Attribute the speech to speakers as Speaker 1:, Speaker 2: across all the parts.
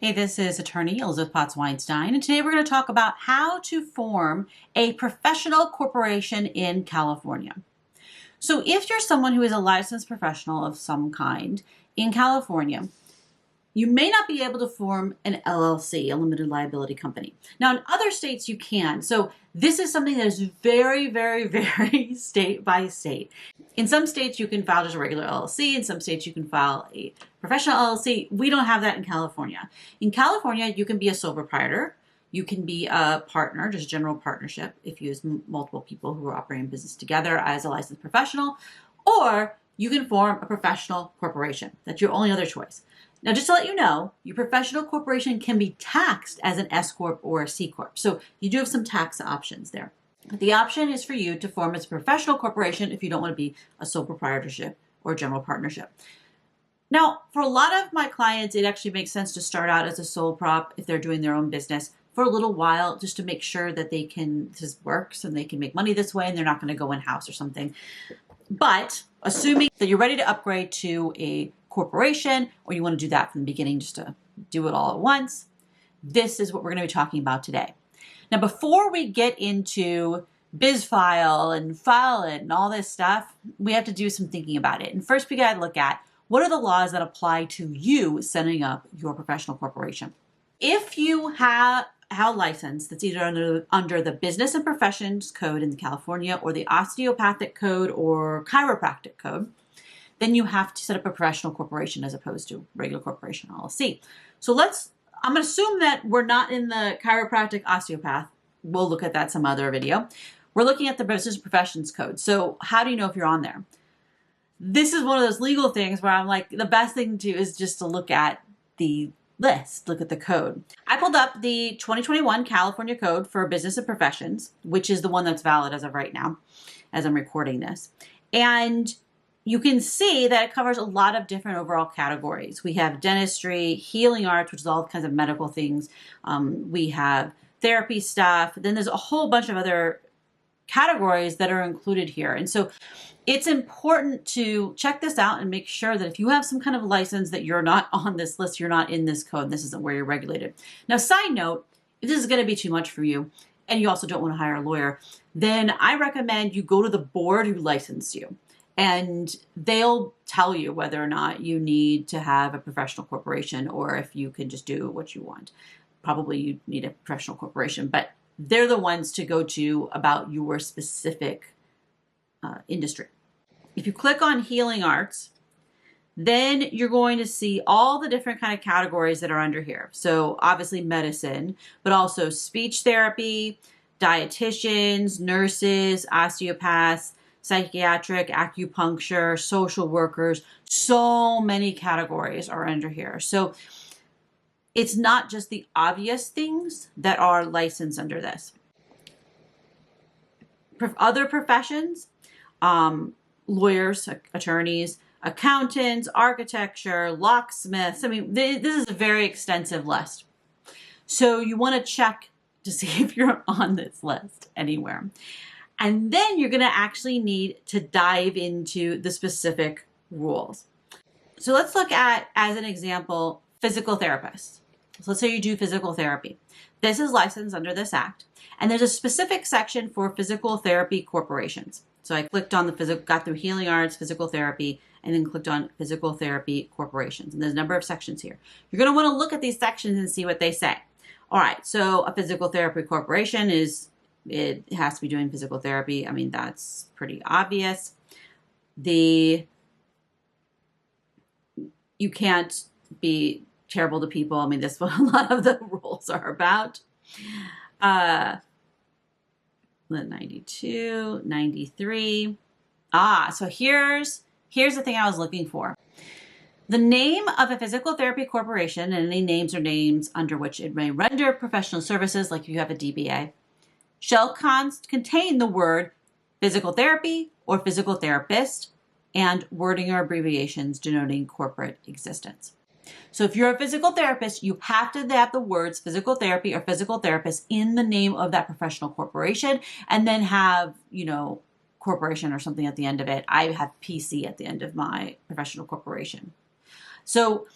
Speaker 1: Hey, this is attorney Elizabeth Potts-Weinstein, and today we're going to talk about how to form a professional corporation in California. So if you're someone who is a licensed professional of some kind in California, you may not be able to form an LLC, a limited liability company. Now, in other states, you can. So this is something that is very, very, very state by state. In some states, you can file just a regular LLC. In some states, you can file a professional LLC. We don't have that in California. In California, you can be a sole proprietor. You can be a partner, just a general partnership, if you use multiple people who are operating business together as a licensed professional, or you can form a professional corporation. That's your only other choice. Now, just to let you know, your professional corporation can be taxed as an S Corp or a C Corp. So you do have some tax options there. The option is for you to form as a professional corporation if you don't want to be a sole proprietorship or general partnership. Now, for a lot of my clients, it actually makes sense to start out as a sole prop if they're doing their own business for a little while, just to make sure that this works and they can make money this way and they're not going to go in-house or something. But assuming that you're ready to upgrade to a corporation, or you want to do that from the beginning just to do it all at once, this is what we're going to be talking about today. Now, before we get into BizFile and File It and all this stuff, we have to do some thinking about it. And first, we got to look at what are the laws that apply to you setting up your professional corporation. If you have a license that's either under the Business and Professions Code in California or the Osteopathic Code or Chiropractic Code, then you have to set up a professional corporation as opposed to regular corporation LLC. So I'm going to assume that we're not in the chiropractic osteopath. We'll look at that some other video. We're looking at the Business and Professions Code. So how do you know if you're on there? This is one of those legal things where I'm like, the best thing to do is just to look at the list, look at the code. I pulled up the 2021 California Code for Business and Professions, which is the one that's valid as of right now, as I'm recording this. And you can see that it covers a lot of different overall categories. We have dentistry, healing arts, which is all kinds of medical things. We have therapy stuff. Then there's a whole bunch of other categories that are included here. And so it's important to check this out and make sure that if you have some kind of license that you're not on this list, you're not in this code, this isn't where you're regulated. Now, side note, if this is going to be too much for you and you also don't want to hire a lawyer, then I recommend you go to the board who licensed you. And they'll tell you whether or not you need to have a professional corporation or if you can just do what you want. Probably you need a professional corporation, but they're the ones to go to about your specific industry. If you click on healing arts, then you're going to see all the different kind of categories that are under here. So obviously medicine, but also speech therapy, dietitians, nurses, osteopaths, psychiatric, acupuncture, social workers, so many categories are under here. So it's not just the obvious things that are licensed under this. Other professions, lawyers, attorneys, accountants, architecture, locksmiths. I mean, this is a very extensive list. So you want to check to see if you're on this list anywhere. And then you're going to actually need to dive into the specific rules. So let's look at, as an example, physical therapists. So let's say you do physical therapy. This is licensed under this act. And there's a specific section for physical therapy corporations. So I clicked on got through healing arts, physical therapy, and then clicked on physical therapy corporations. And there's a number of sections here. You're going to want to look at these sections and see what they say. All right, so a physical therapy corporation it has to be doing physical therapy. I mean, that's pretty obvious. You can't be terrible to people. I mean, that's what a lot of the rules are about. 92, 93. So here's the thing I was looking for. The name of a physical therapy corporation, and any names or names under which it may render professional services, like if you have a DBA, shall contain the word physical therapy or physical therapist and wording or abbreviations denoting corporate existence. So if you're a physical therapist, you have to have the words physical therapy or physical therapist in the name of that professional corporation, and then have, corporation or something at the end of it. I have PC at the end of my professional corporation. So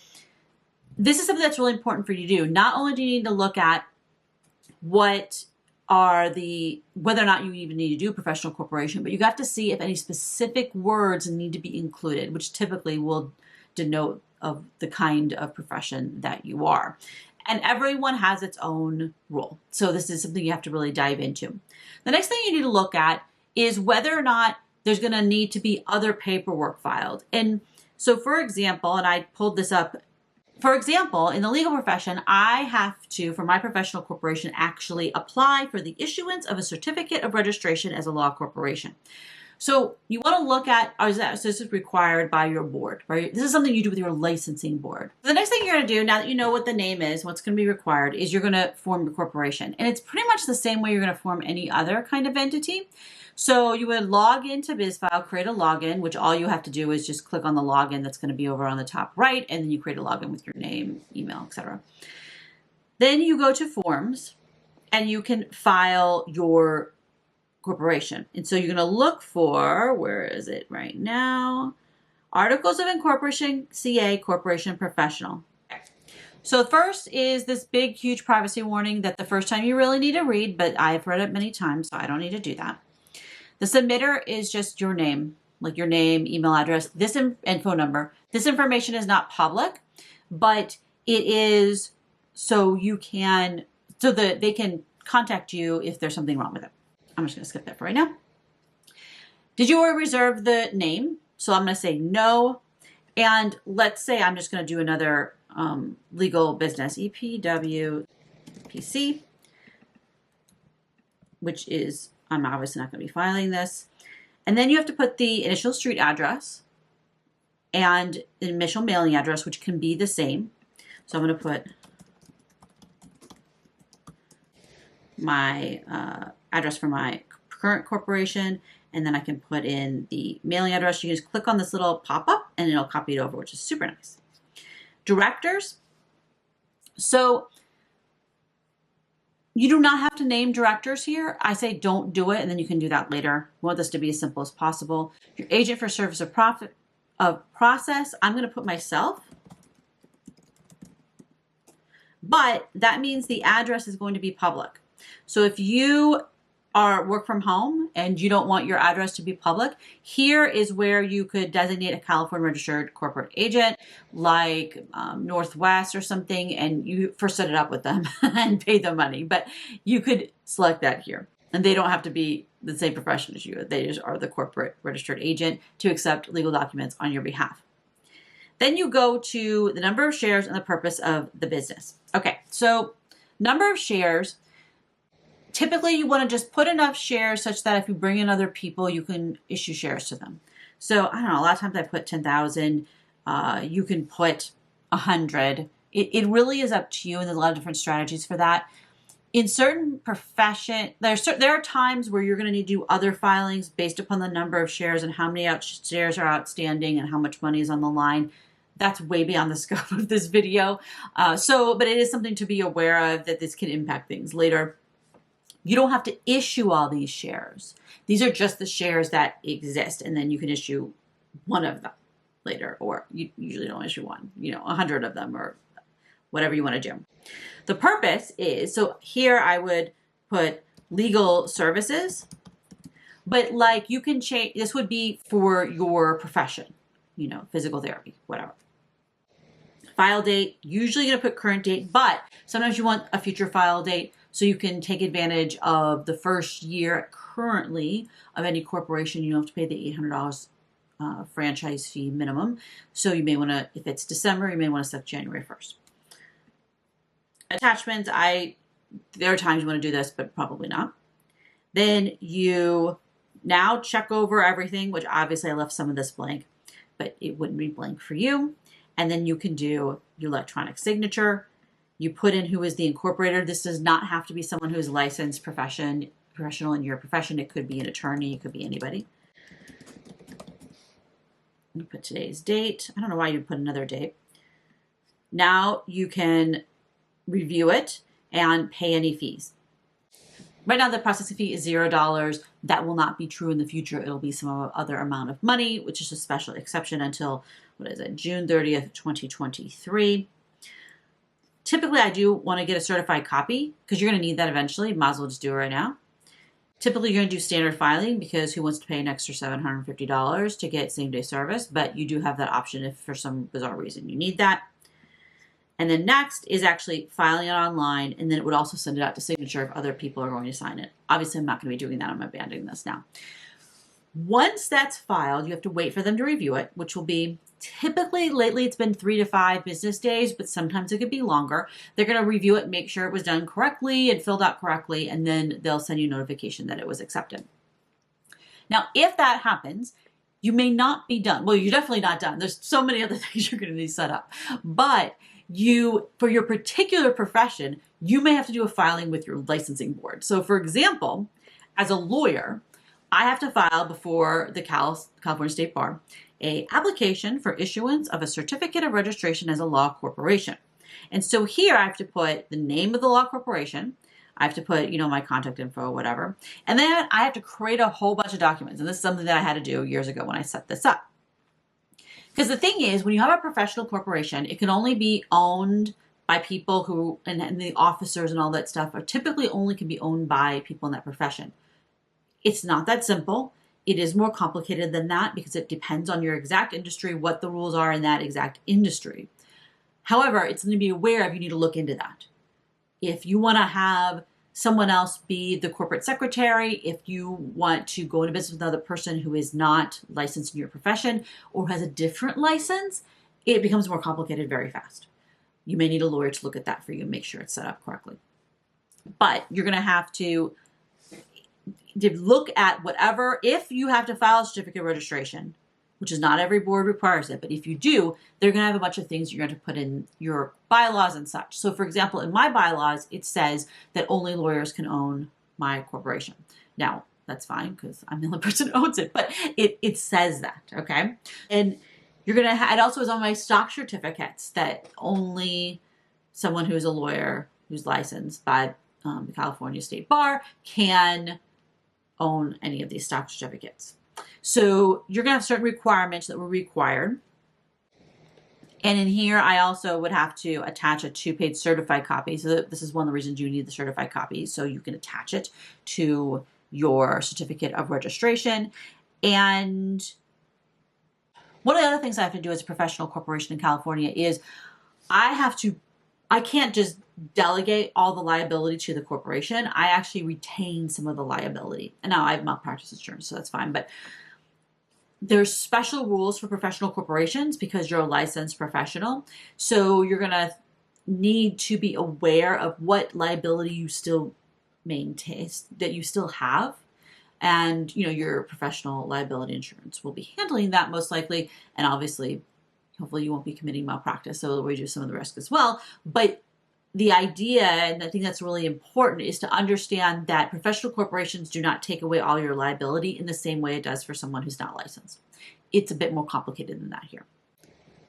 Speaker 1: this is something that's really important for you to do. Not only do you need to look at whether or not you even need to do a professional corporation, but you have to see if any specific words need to be included, which typically will denote of the kind of profession that you are. And everyone has its own rule. So this is something you have to really dive into. The next thing you need to look at is whether or not there's going to need to be other paperwork filed. And so, for example, and I pulled this up, for example, in the legal profession, I have to, for my professional corporation, actually apply for the issuance of a certificate of registration as a law corporation. So you want to look at, this is required by your board, right? This is something you do with your licensing board. The next thing you're going to do, now that you know what the name is, what's going to be required, is you're going to form your corporation. And it's pretty much the same way you're going to form any other kind of entity. So you would log into BizFile, create a login, which all you have to do is just click on the login that's going to be over on the top right, and then you create a login with your name, email, etc. Then you go to Forms, and you can file your corporation. And so you're going to look for, where is it right now? Articles of Incorporation, CA, Corporation, Professional. Okay. So first is this big, huge privacy warning that the first time you really need to read, but I've read it many times, so I don't need to do that. The submitter is just your name, like your name, email address, and phone number. This information is not public, but it is so that they can contact you if there's something wrong with it. I'm just going to skip that for right now. Did you already reserve the name? So I'm going to say no. And let's say I'm just going to do another legal business, EPWPC, which is, I'm obviously not going to be filing this. And then you have to put the initial street address and the initial mailing address, which can be the same. So I'm going to put my address for my current corporation, and then I can put in the mailing address. You just click on this little pop-up and it'll copy it over, which is super nice. Directors. So you do not have to name directors here. I say don't do it, and then you can do that later. We want this to be as simple as possible. Your agent for service of process, I'm going to put myself. But that means the address is going to be public. So if you work from home and you don't want your address to be public, here is where you could designate a California registered corporate agent like Northwest or something, and you first set it up with them and pay them money. But you could select that here, and they don't have to be the same profession as you. They just are the corporate registered agent to accept legal documents on your behalf. Then you go to the number of shares and the purpose of the business. Okay, so number of shares. Typically, you want to just put enough shares such that if you bring in other people, you can issue shares to them. So, I don't know, a lot of times I put 10,000. You can put 100. It really is up to you, and there's a lot of different strategies for that. In certain profession, there are times where you're going to need to do other filings based upon the number of shares and how many shares are outstanding and how much money is on the line. That's way beyond the scope of this video. But it is something to be aware of, that this can impact things later. You don't have to issue all these shares. These are just the shares that exist, and then you can issue one of them later, or you usually don't issue one, 100 of them, or whatever you want to do. The purpose is, so here I would put legal services, but like you can change, this would be for your profession, physical therapy, whatever. File date, usually going to put current date, but sometimes you want a future file date. So you can take advantage of the first year currently of any corporation. You don't have to pay the $800 franchise fee minimum. So you may want to, if it's December, you may want to set January 1st. Attachments, there are times you want to do this, but probably not. Then you now check over everything, which obviously I left some of this blank, but it wouldn't be blank for you. And then you can do your electronic signature. You put in who is the incorporator. This does not have to be someone who is licensed professional in your profession. It could be an attorney. It could be anybody. You put today's date. I don't know why you put another date. Now you can review it and pay any fees. Right now the processing fee is $0. That will not be true in the future. It'll be some other amount of money, which is a special exception until, June 30th, 2023. Typically, I do want to get a certified copy because you're going to need that eventually. Might as well just do it right now. Typically, you're going to do standard filing because who wants to pay an extra $750 to get same-day service? But you do have that option if for some bizarre reason you need that. And then next is actually filing it online, and then it would also send it out to signature if other people are going to sign it. Obviously, I'm not going to be doing that. I'm abandoning this now. Once that's filed, you have to wait for them to review it, which will be typically, lately it's been 3 to 5 business days, but sometimes it could be longer. They're going to review it, make sure it was done correctly and filled out correctly, and then they'll send you notification that it was accepted. Now, if that happens, you may not be done. Well, you're definitely not done. There's so many other things you're going to need set up. But for your particular profession, you may have to do a filing with your licensing board. So for example, as a lawyer, I have to file before the California State Bar an application for issuance of a certificate of registration as a law corporation. And so here I have to put the name of the law corporation. I have to put, my contact info or whatever. And then I have to create a whole bunch of documents. And this is something that I had to do years ago when I set this up. Because the thing is, when you have a professional corporation, it can only be owned by people who, and the officers and all that stuff are typically only can be owned by people in that profession. It's not that simple. It is more complicated than that because it depends on your exact industry, what the rules are in that exact industry. However, it's going to be aware of, you need to look into that. If you want to have someone else be the corporate secretary, if you want to go into business with another person who is not licensed in your profession or has a different license, it becomes more complicated very fast. You may need a lawyer to look at that for you and make sure it's set up correctly. But you're going to have to look at whatever, if you have to file a certificate of registration, which is not every board requires it, but if you do, they're going to have a bunch of things you're going to put in your bylaws and such. So for example, in my bylaws, it says that only lawyers can own my corporation. Now, that's fine because I'm the only person who owns it, but it says that, okay? And you're going to it also is on my stock certificates that only someone who's a lawyer who's licensed by the California State Bar can own any of these stock certificates. So you're going to have certain requirements that were required. And in here, I also would have to attach a 2-page certified copy. So this is one of the reasons you need the certified copy. So you can attach it to your certificate of registration. And one of the other things I have to do as a professional corporation in California is I can't just delegate all the liability to the corporation. I actually retain some of the liability. And now I have malpractice insurance, so that's fine. But there's special rules for professional corporations because you're a licensed professional. So you're going to need to be aware of what liability you still maintain, that you still have. And, your professional liability insurance will be handling that most likely. And obviously, hopefully you won't be committing malpractice, so it'll reduce some of the risk as well. But the idea, and I think that's really important, is to understand that professional corporations do not take away all your liability in the same way it does for someone who's not licensed. It's a bit more complicated than that here.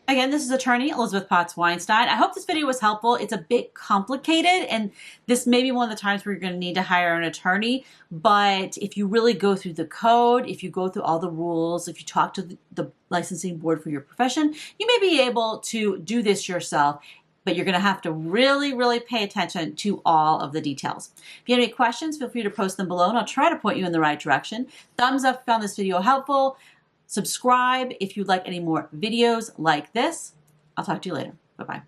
Speaker 1: Again, this is attorney Elizabeth Potts Weinstein. I hope this video was helpful. It's a bit complicated, and this may be one of the times where you're going to need to hire an attorney. But if you really go through the code, if you go through all the rules, if you talk to the licensing board for your profession, you may be able to do this yourself. But you're going to have to really, really pay attention to all of the details. If you have any questions, feel free to post them below, and I'll try to point you in the right direction. Thumbs up if you found this video helpful. Subscribe if you'd like any more videos like this. I'll talk to you later. Bye-bye.